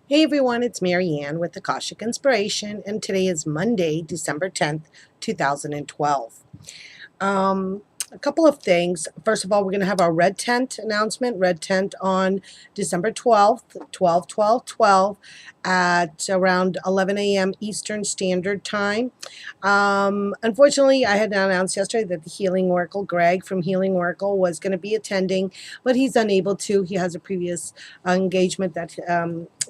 Hey everyone, it's Mary Ann with Akashic Inspiration, and today is Monday, December 10th, 2012. Um, a couple of things. First of all, we're going to have our red tent announcement, red tent on December 12th, 12 at around 11 a.m. Eastern Standard Time. Unfortunately, I had announced yesterday that the Healing Oracle, Greg from Healing Oracle, was going to be attending, but he's unable to. He has a previous engagement that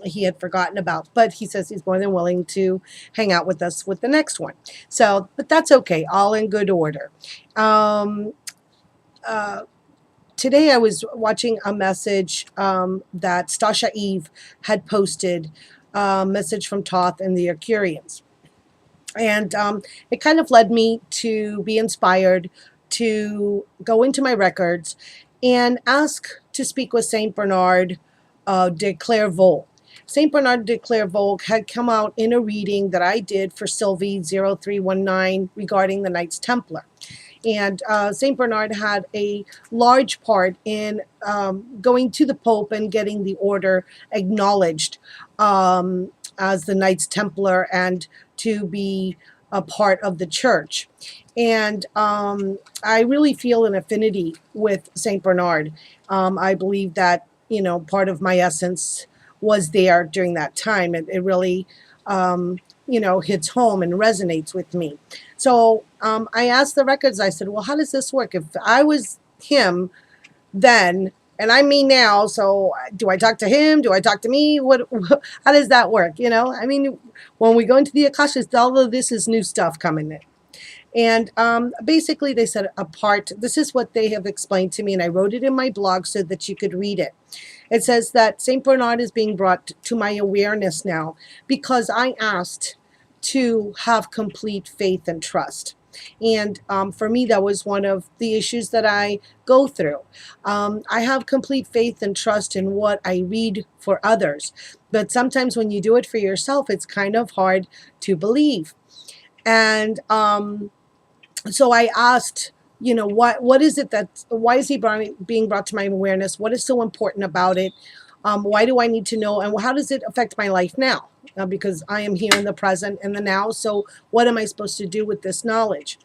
he had forgotten about, but he says he's more than willing to hang out with us with the next one. So, but that's okay, all in good order. Um, uh, Today I was watching a message that Stasha Eve had posted, a message from Thoth and the Arcurians. And it kind of led me to be inspired to go into my records and ask to speak with Saint Bernard de Clairvaux. Saint Bernard de Clairvaux had come out in a reading that I did for Sylvie 0319 regarding the Knights Templar. And St. Bernard had a large part in going to the Pope and getting the order acknowledged as the Knights Templar and to be a part of the church. And I really feel an affinity with St. Bernard. I believe that, part of my essence was there during that time. It really, hits home and resonates with me. So I asked the records, I said, well, how does this work? If I was him then, and I'm me now, so do I talk to him? Do I talk to me? How does that work? I mean, when we go into the Akashic, all of this is new stuff coming in. And basically, they said this is what they have explained to me, and I wrote it in my blog so that you could read it. It says that St. Bernard is being brought to my awareness now because I asked to have complete faith and trust. And for me, that was one of the issues that I go through. I have complete faith and trust in what I read for others. But sometimes when you do it for yourself, it's kind of hard to believe. And so I asked, what is it why is he being brought to my awareness? What is so important about it? Why do I need to know? And how does it affect my life now? Because I am here in the present and the now. So what am I supposed to do with this knowledge?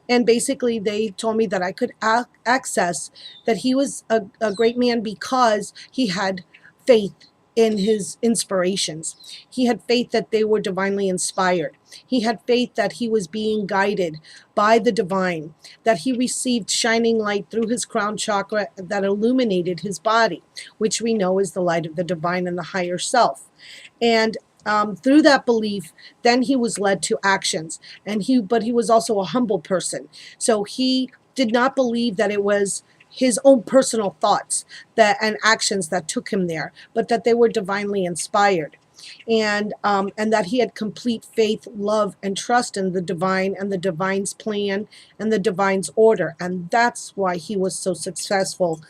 And basically, they told me that I could access that he was a great man because he had faith in his inspirations. He had faith that they were divinely inspired. He had faith that he was being guided by the divine, that he received shining light through his crown chakra that illuminated his body, which we know is the light of the divine and the higher self. And through that belief, then he was led to actions. But he was also a humble person. So he did not believe that it was his own personal thoughts and actions that took him there, but that they were divinely inspired. And that he had complete faith, love, and trust in the divine and the divine's plan and the divine's order. And that's why he was so successful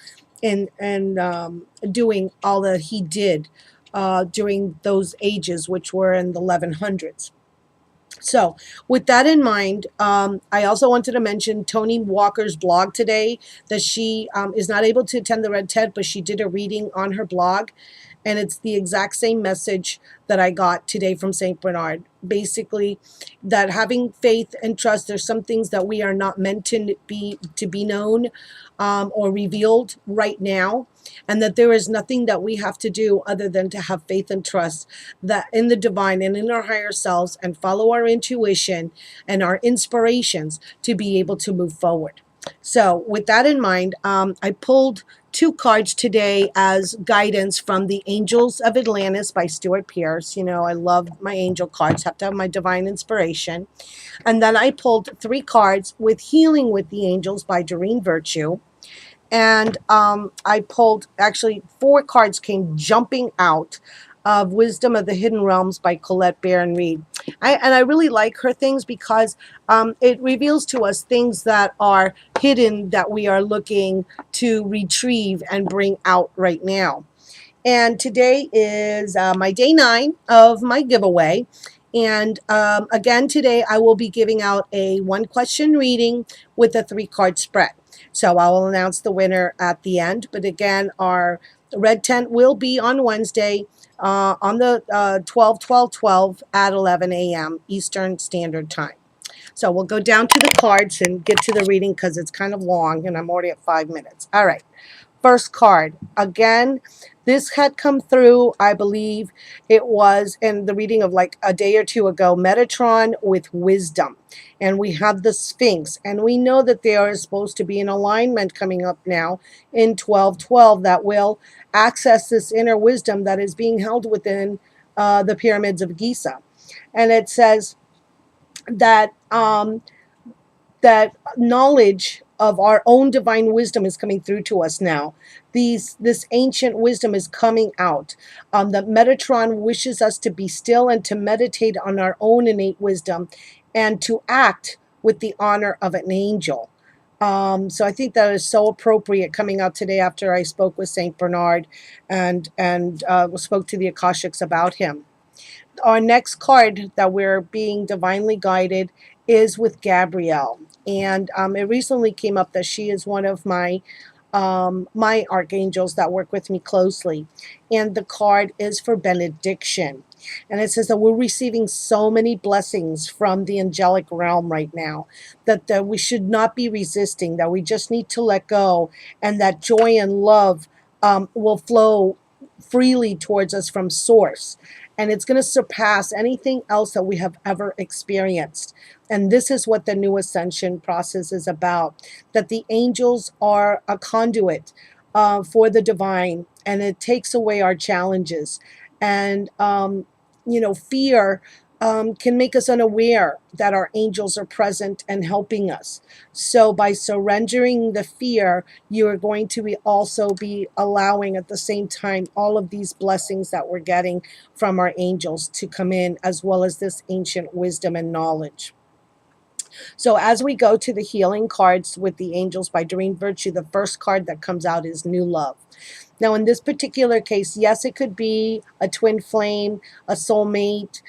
in doing all that he did during those ages, which were in the 1100s. So with that in mind, I also wanted to mention Tony Walker's blog today, that she is not able to attend the Red Tent, but she did a reading on her blog. And it's the exact same message that I got today from St. Bernard. Basically, that having faith and trust, there's some things that we are not meant to be known or revealed right now. And that there is nothing that we have to do other than to have faith and trust that in the divine and in our higher selves and follow our intuition and our inspirations to be able to move forward. So with that in mind, I pulled 2 cards today as guidance from the Angels of Atlantis by Stuart Pearce. I love my angel cards, have to have my divine inspiration. And then I pulled 3 cards with Healing with the Angels by Doreen Virtue. And I pulled, actually 4 cards came jumping out of Wisdom of the Hidden Realms by Colette Baron Reed. I really like her things because it reveals to us things that are hidden that we are looking to retrieve and bring out right now. And today is my day 9 of my giveaway. And again, today I will be giving out a 1-question reading with a 3-card spread. So I will announce the winner at the end. But again, our red tent will be on Wednesday, on the 12/12/12 at 11 a.m. Eastern Standard Time. So we'll go down to the cards and get to the reading because it's kind of long and I'm already at 5 minutes. All right. First card. Again, this had come through, I believe it was in the reading of like a day or two ago, Metatron with wisdom. And we have the Sphinx. And we know that there is supposed to be an alignment coming up now in 12/12 that will access this inner wisdom that is being held within the pyramids of Giza. And it says that that knowledge of our own divine wisdom is coming through to us now. This ancient wisdom is coming out. The Metatron wishes us to be still and to meditate on our own innate wisdom and to act with the honor of an angel. So I think that is so appropriate coming out today after I spoke with Saint Bernard and spoke to the Akashics about him. Our next card that we're being divinely guided is with Gabrielle. And it recently came up that she is one of my archangels that work with me closely. And the card is for benediction. And it says that we're receiving so many blessings from the angelic realm right now that we should not be resisting, that we just need to let go, and that joy and love will flow freely towards us from source. And it's going to surpass anything else that we have ever experienced. And this is what the new ascension process is about, that the angels are a conduit for the divine, and it takes away our challenges. And, fear can make us unaware that our angels are present and helping us. So by surrendering the fear, you are going to also be allowing at the same time all of these blessings that we're getting from our angels to come in, as well as this ancient wisdom and knowledge. So as we go to the healing cards with the angels by Doreen Virtue, the first card that comes out is New Love. Now, in this particular case, yes, it could be a twin flame, a soulmate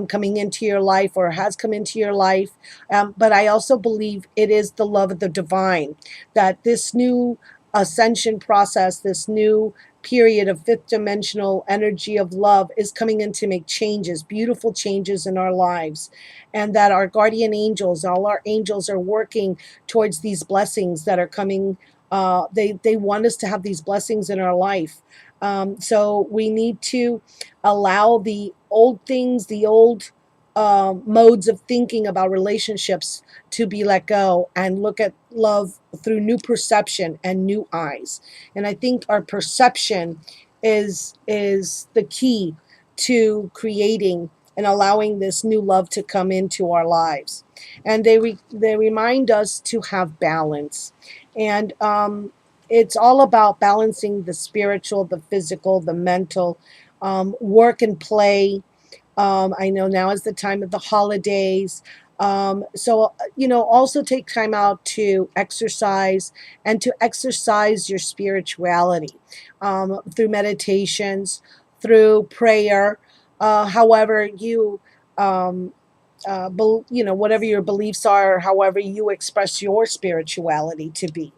coming into your life or has come into your life. But I also believe it is the love of the divine, that this new ascension process, this new period of fifth dimensional energy of love is coming in to make changes, beautiful changes in our lives. And that our guardian angels, all our angels are working towards these blessings that are coming. They want us to have these blessings in our life. So we need to allow the old things, the old modes of thinking about relationships to be let go and look at love through new perception and new eyes. And I think our perception is the key to creating and allowing this new love to come into our lives. And they remind us to have balance. And it's all about balancing the spiritual, the physical, the mental, work and play. I know now is the time of the holidays. Also take time out to exercise and to exercise your spirituality through meditations, through prayer, however you, whatever your beliefs are, however you express your spirituality to be.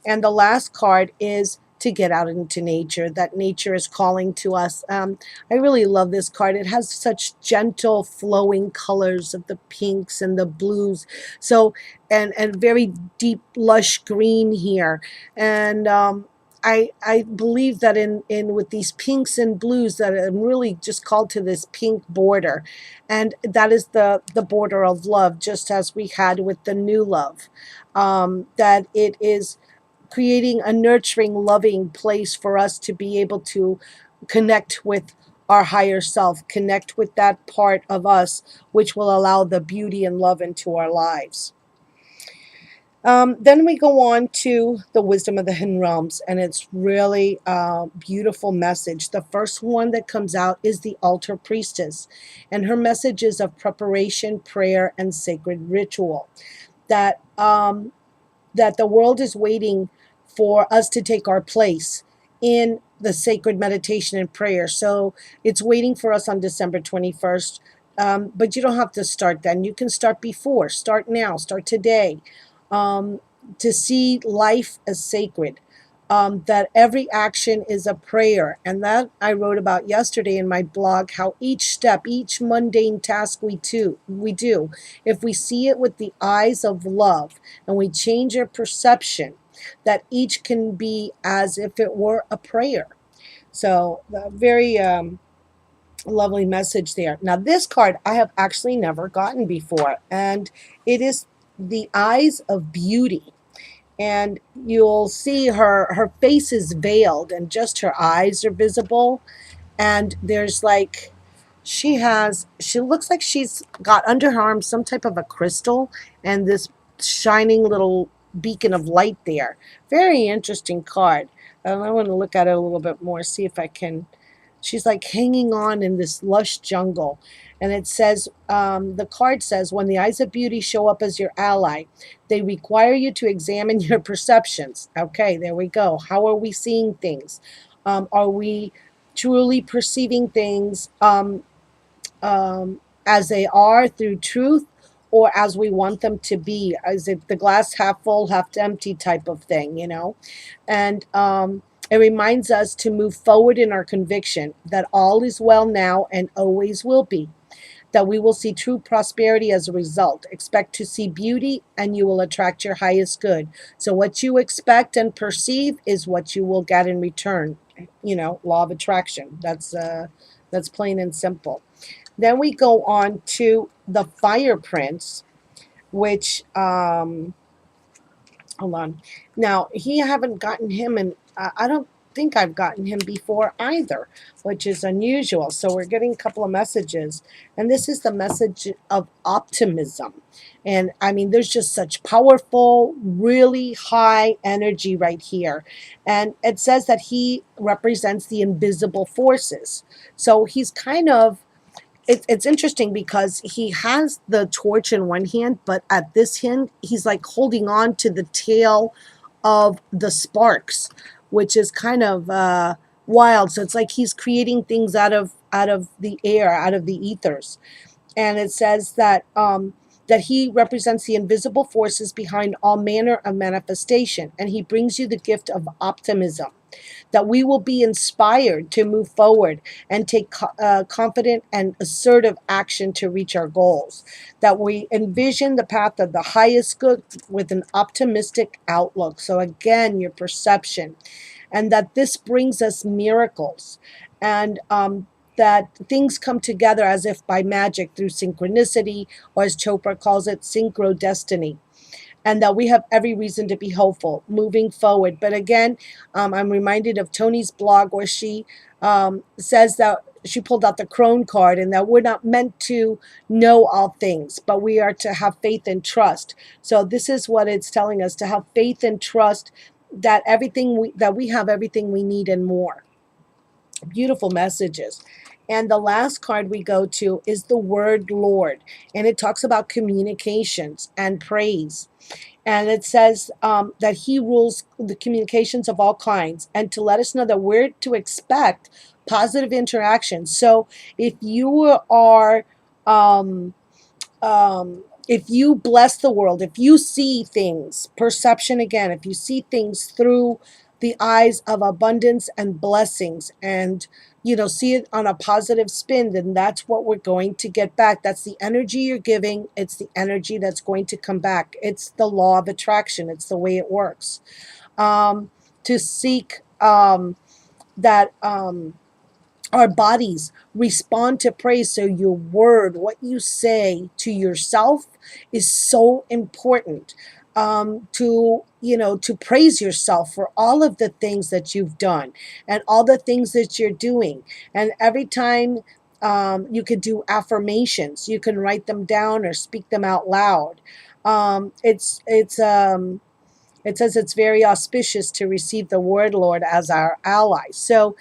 And the last card is to get out into nature, that nature is calling to us. I really love this card. It has such gentle flowing colors of the pinks and the blues. So, and very deep, lush green here. And I believe that in with these pinks and blues that I'm really just called to this pink border. And that is the border of love, just as we had with the new love. That it is creating a nurturing, loving place for us to be able to connect with our higher self, connect with that part of us which will allow the beauty and love into our lives. Then we go on to the wisdom of the hidden realms, and it's really a beautiful message. The first one that comes out is the altar priestess, and her message is of preparation, prayer, and sacred ritual. That that the world is waiting for us to take our place in the sacred meditation and prayer. So it's waiting for us on December 21st. But you don't have to start then. You can start before, start now, start today, to see life as sacred. that every action is a prayer. And that I wrote about yesterday in my blog, how each step, each mundane task we do, if we see it with the eyes of love and we change our perception, that each can be as if it were a prayer. So, very lovely message there. Now, this card I have actually never gotten before, and it is the eyes of beauty. And you'll see her face is veiled and just her eyes are visible, and there's like, she looks like she's got under her arm some type of a crystal and this shining little beacon of light there. Very interesting card. I want to look at it a little bit more, see if I can. She's like hanging on in this lush jungle. And it says, the card says, when the eyes of beauty show up as your ally, they require you to examine your perceptions. Okay, there we go. How are we seeing things? Are we truly perceiving things as they are through truth, or as we want them to be? Is it the glass half full, half empty type of thing, you know? And it reminds us to move forward in our conviction that all is well now and always will be, that we will see true prosperity as a result. Expect to see beauty and you will attract your highest good. So what you expect and perceive is what you will get in return. You know, law of attraction. That's plain and simple. Then we go on to the Fire Prince, which hold on. Now, he haven't gotten him, and I don't think I've gotten him before either, which is unusual. So we're getting a couple of messages, and this is the message of optimism. And I mean, there's just such powerful, really high energy right here. And it says that he represents the invisible forces. So he's kind of, it's interesting because he has the torch in one hand, but at this hand, he's like holding on to the tail of the sparks, which is kind of wild. So it's like he's creating things out of the air, out of the ethers. And it says that that he represents the invisible forces behind all manner of manifestation, and he brings you the gift of optimism, that we will be inspired to move forward and take confident and assertive action to reach our goals, that we envision the path of the highest good with an optimistic outlook. So again, your perception, and that this brings us miracles, and that things come together as if by magic through synchronicity, or as Chopra calls it, synchro destiny, and that we have every reason to be hopeful moving forward. But again, I'm reminded of Tony's blog where she says that she pulled out the crone card, and that we're not meant to know all things, but we are to have faith and trust. So this is what it's telling us, to have faith and trust that that we have everything we need and more. Beautiful messages. And the last card we go to is the word Lord, and it talks about communications and praise. And it says that he rules the communications of all kinds, and to let us know that we're to expect positive interaction. So if you are if you bless the world, if you see things, perception again, if you see things through the eyes of abundance and blessings, and see it on a positive spin, then that's what we're going to get back. That's the energy you're giving. It's the energy that's going to come back. It's the law of attraction. It's the way it works. To seek that our bodies respond to praise. So your word, what you say to yourself, is so important. To praise yourself for all of the things that you've done and all the things that you're doing. And every time you could do affirmations, you can write them down or speak them out loud. It says it's very auspicious to receive the word Lord as our ally. So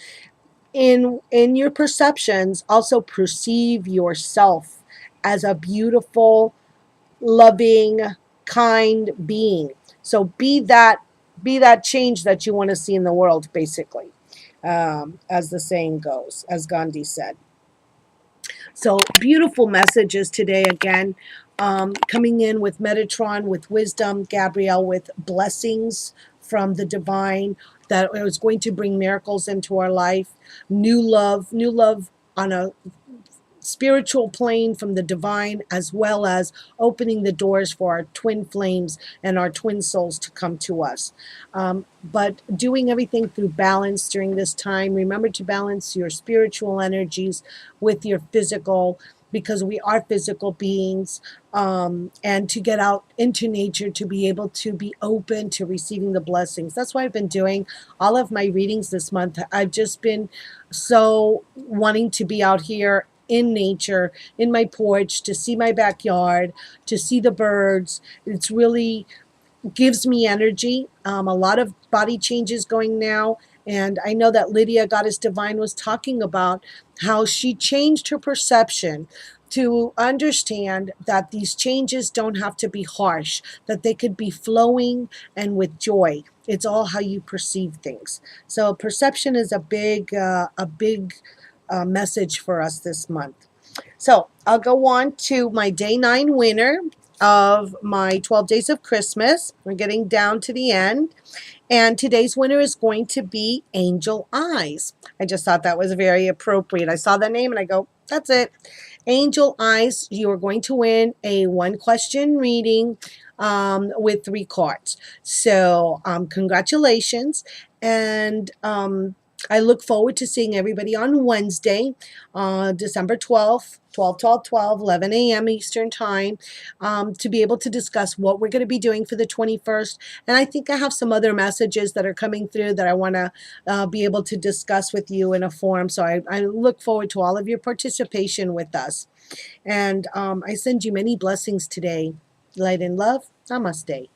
in your perceptions, also perceive yourself as a beautiful, loving, kind being. So be that change that you want to see in the world, basically, as the saying goes, as Gandhi said. So beautiful messages today again. Coming in with Metatron with wisdom, Gabrielle with blessings from the divine, that it was going to bring miracles into our life, new love on a spiritual plane from the divine, as well as opening the doors for our twin flames and our twin souls to come to us. But doing everything through balance during this time. Remember to balance your spiritual energies with your physical, because we are physical beings, and to get out into nature to be able to be open to receiving the blessings. That's why I've been doing all of my readings this month. I've just been so wanting to be out here in nature, in my porch, to see my backyard, to see the birds. It's really gives me energy. A lot of body changes going now. And I know that Lydia, Goddess Divine, was talking about how she changed her perception to understand that these changes don't have to be harsh, that they could be flowing and with joy. It's all how you perceive things. So perception is a big message for us this month. So I'll go on to my day 9 winner of my 12 days of Christmas. We're getting down to the end. And today's winner is going to be Angel Eyes. I just thought that was very appropriate. I saw the name and I go, that's it. Angel Eyes, you are going to win a 1-question reading with 3 cards. So congratulations. And I look forward to seeing everybody on Wednesday, December 12th, 11 a.m. Eastern Time, to be able to discuss what we're going to be doing for the 21st. And I think I have some other messages that are coming through that I want to be able to discuss with you in a forum. So I look forward to all of your participation with us. And I send you many blessings today. Light and love. Namaste.